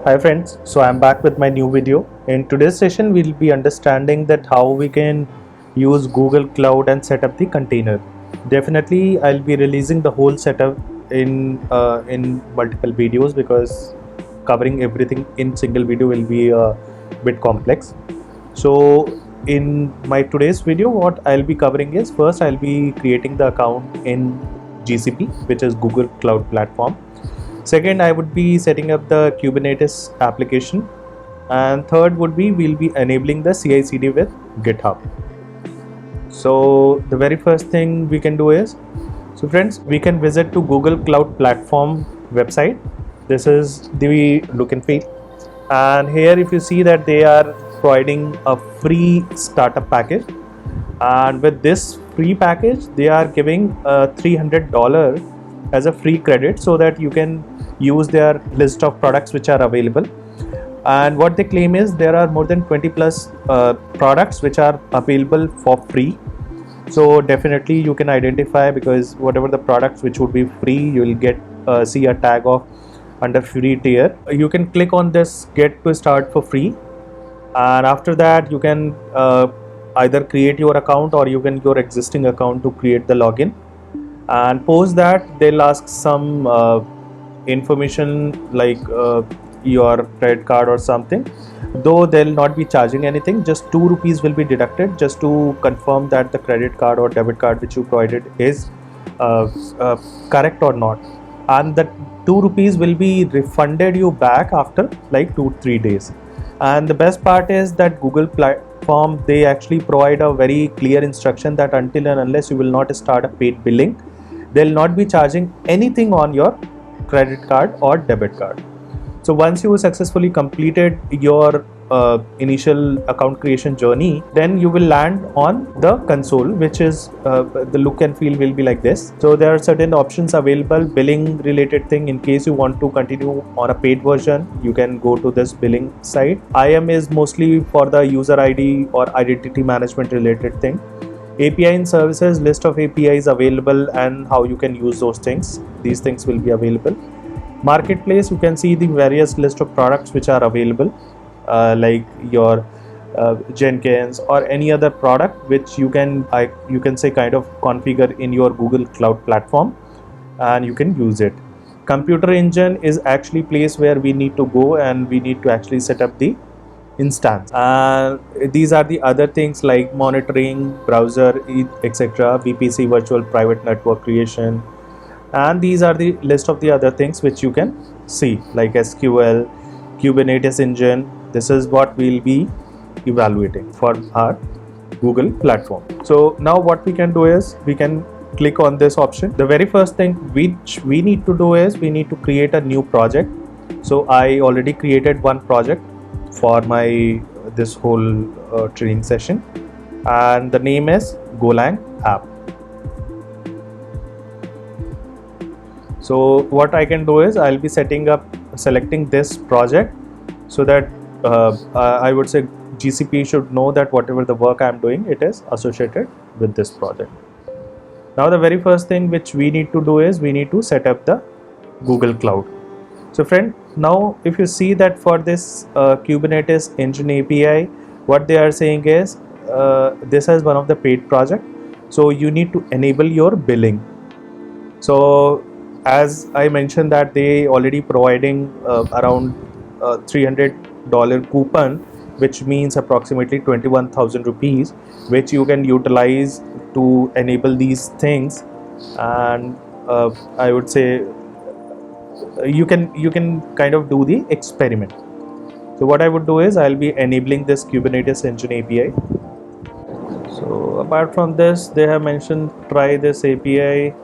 Hi friends, so I'm back with my new video. In today's session, we'll be understanding that how we can use Google Cloud and set up the container. Definitely, I'll be releasing the whole setup in multiple videos because covering everything in single video will be a bit complex. So in my today's video, what I'll be covering is first I'll be creating the account in GCP, which is Google Cloud Platform. Second, I would be setting up the Kubernetes application. And third would be we'll be enabling the CI/CD with GitHub. So the very first thing we can do is, so friends, we can visit to Google Cloud Platform website. This is the look and feel. And here if you see that they are providing a free startup package. And with this free package, they are giving $300 as a free credit so that you can use their list of products which are available. And what they claim is there are more than 20 plus products which are available for free. So definitely you can identify, because whatever the products which would be free, you will get see a tag of under free tier. You can click on this get to start for free, and after that you can either create your account or you can your existing account to create the login. And post that they'll ask some information like your credit card or something, though they'll not be charging anything. Just 2 rupees will be deducted just to confirm that the credit card or debit card which you provided is correct or not, and that 2 rupees will be refunded you back after like 2-3 days. And the best part is that Google platform, they actually provide a very clear instruction that until and unless you will not start a paid billing, they'll not be charging anything on your credit card or debit card. So once you successfully completed your initial account creation journey, then you will land on the console, which is the look and feel will be like this. So there are certain options available. Billing related thing, in case you want to continue on a paid version, you can go to this billing site. IAM is mostly for the user ID or identity management related thing. API and services, list of APIs available and how you can use those things. These things will be available. Marketplace, you can see the various list of products which are available, like your Jenkins or any other product which you can say kind of configure in your Google Cloud platform, and you can use it. Computer engine is actually place where we need to go and we need to actually set up the instance. These are the other things like monitoring, browser, etc., VPC, virtual private network creation, and these are the list of the other things which you can see like SQL, Kubernetes engine. This is what we'll be evaluating for our Google platform. So now what we can do is we can click on this option. The very first thing which we need to do is we need to create a new project. So I already created one project for my this whole training session, and the name is Golang app. So what I can do is I'll be selecting this project so that I would say GCP should know that whatever the work I'm doing, it is associated with this project. Now the very first thing which we need to do is we need to set up the Google Cloud. So friend, now if you see that for this Kubernetes engine API, what they are saying is this is one of the paid project, so you need to enable your billing. So as I mentioned that they already providing around $300 coupon, which means approximately 21,000 rupees, which you can utilize to enable these things. And I would say you can kind of do the experiment. So what I would do is I'll be enabling this Kubernetes engine API. So apart from this, they have mentioned try this API.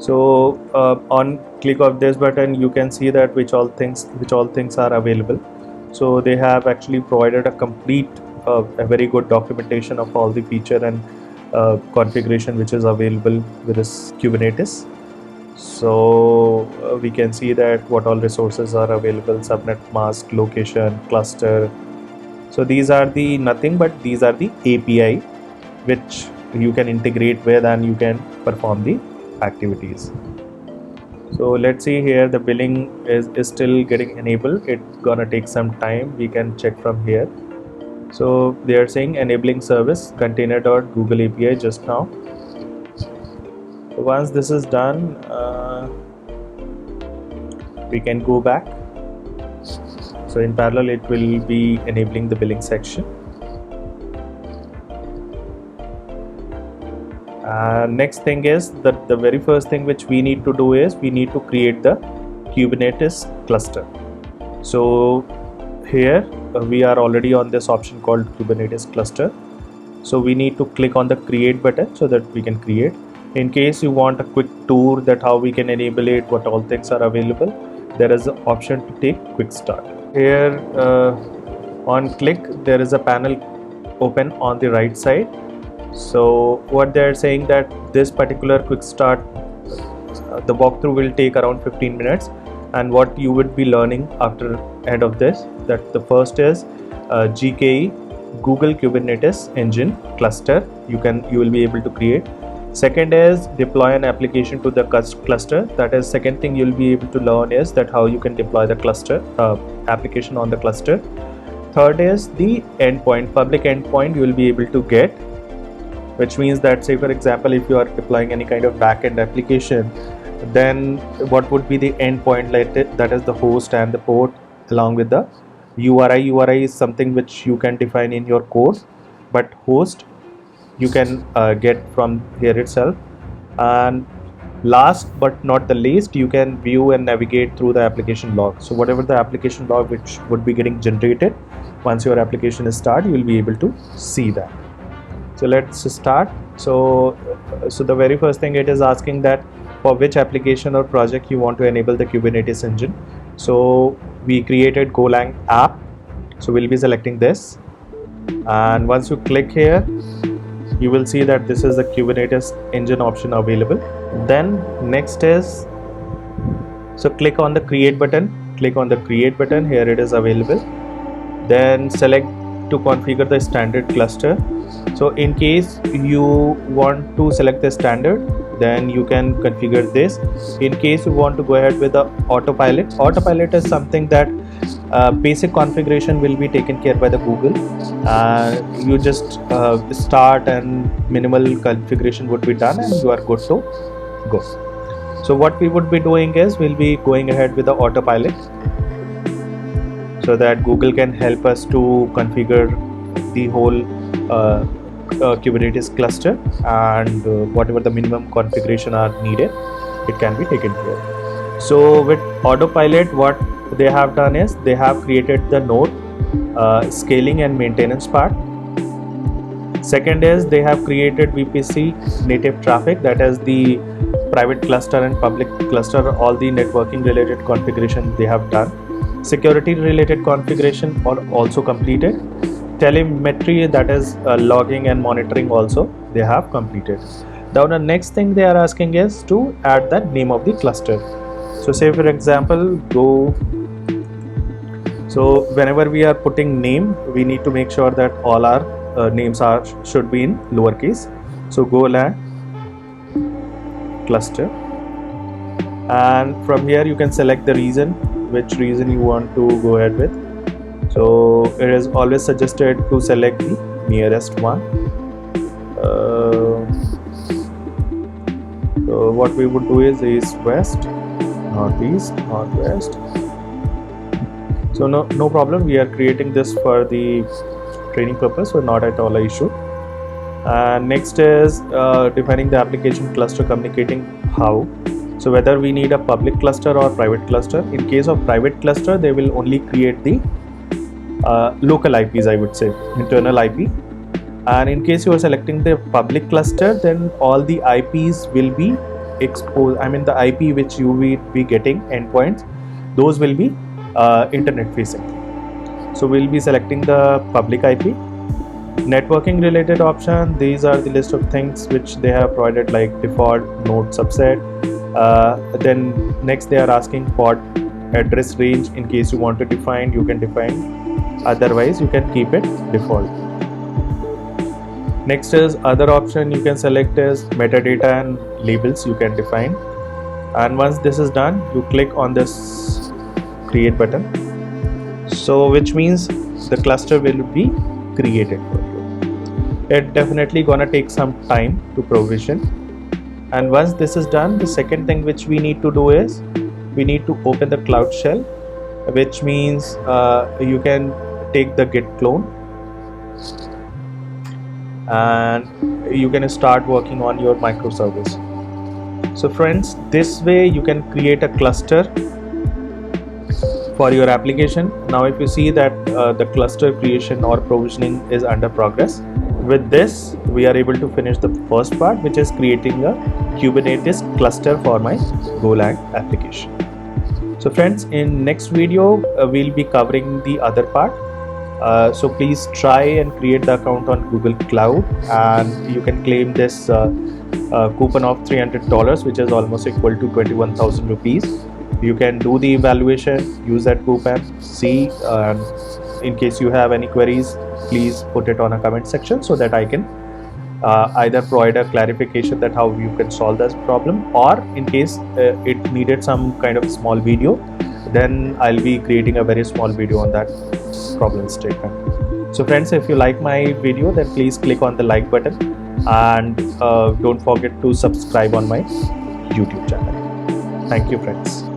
So on click of this button, you can see that which all things are available. So they have actually provided a complete a very good documentation of all the feature and configuration which is available with this Kubernetes. So we can see that what all resources are available: subnet mask, location, cluster. So these are the nothing but these are the API which you can integrate with and you can perform the activities. So let's see here, the billing is still getting enabled. It's gonna take some time. We can check from here. So they are saying enabling service container.google API just now. So once this is done, we can go back. So in parallel it will be enabling the billing section. Next thing is that the very first thing which we need to do is we need to create the Kubernetes cluster. So here we are already on this option called Kubernetes cluster. So we need to click on the create button so that we can create. In case you want a quick tour that how we can enable it, what all things are available, there is an option to take quick start. Here on click, there is a panel open on the right side. So what they are saying that this particular quick start, the walkthrough will take around 15 minutes, and what you would be learning after end of this, that the first is GKE, Google Kubernetes Engine cluster. You will be able to create. Second is deploy an application to the cluster. That is second thing you'll be able to learn is that how you can deploy the cluster application on the cluster. Third is the endpoint, public endpoint you will be able to get, which means that, say for example, if you are deploying any kind of backend application, then what would be the endpoint, that is the host and the port along with the URI. URI is something which you can define in your code, but host you can get from here itself. And last but not the least, you can view and navigate through the application log. So whatever the application log which would be getting generated once your application is started, you will be able to see that. So let's start. So the very first thing it is asking that for which application or project you want to enable the Kubernetes engine. So we created Golang app, so we'll be selecting this, and once you click here, you will see that this is the Kubernetes engine option available. Then next is, so click on the create button, here it is available. Then select to configure the standard cluster. So in case you want to select the standard, then you can configure this. In case you want to go ahead with the autopilot is something that basic configuration will be taken care by the Google. You just start and minimal configuration would be done and you are good to go. So what we would be doing is we'll be going ahead with the autopilot, so that Google can help us to configure the whole Kubernetes cluster, and whatever the minimum configuration are needed, it can be taken care. So with autopilot, what they have done is they have created the node scaling and maintenance part. Second is they have created VPC native traffic, that is the private cluster and public cluster, all the networking related configuration they have done. Security related configuration are also completed. Telemetry, that is logging and monitoring, also they have completed. Now the next thing they are asking is to add the name of the cluster. So say for example, so whenever we are putting name, we need to make sure that all our names should be in lowercase. So Golang cluster, and from here you can select the region, which region you want to go ahead with. So it is always suggested to select the nearest one. So what we would do is east, west, northeast, northwest. So no problem, we are creating this for the training purpose, so not at all an issue. And next is defining the application cluster, communicating how. So whether we need a public cluster or private cluster. In case of private cluster, they will only create the local IPs, I would say, internal IP. And in case you are selecting the public cluster, then all the IPs will be exposed. I mean the IP which you will be getting endpoints, those will be internet facing. So we'll be selecting the public IP. Networking related option, these are the list of things which they have provided, like default node subset. Then next they are asking port address range. In case you want to define, you can define, otherwise you can keep it default. Next is other option you can select is metadata and labels you can define. And once this is done, you click on this create button, so which means the cluster will be created for you. It definitely gonna take some time to provision. And once this is done, the second thing which we need to do is we need to open the Cloud Shell, which means you can take the git clone and you can start working on your microservice. So friends, this way you can create a cluster for your application. Now if you see that the cluster creation or provisioning is under progress, with this we are able to finish the first part, which is creating a Kubernetes cluster for my Golang application. So friends, in next video we'll be covering the other part. So please try and create the account on Google Cloud, and you can claim this coupon of $300, which is almost equal to 21,000 rupees. You can do the evaluation, use that coupon, see, and in case you have any queries, please put it on a comment section so that I can either provide a clarification that how you can solve this problem, or in case it needed some kind of small video, then I'll be creating a very small video on that problem statement. So friends, if you like my video, then please click on the like button, and don't forget to subscribe on my YouTube channel. Thank you friends.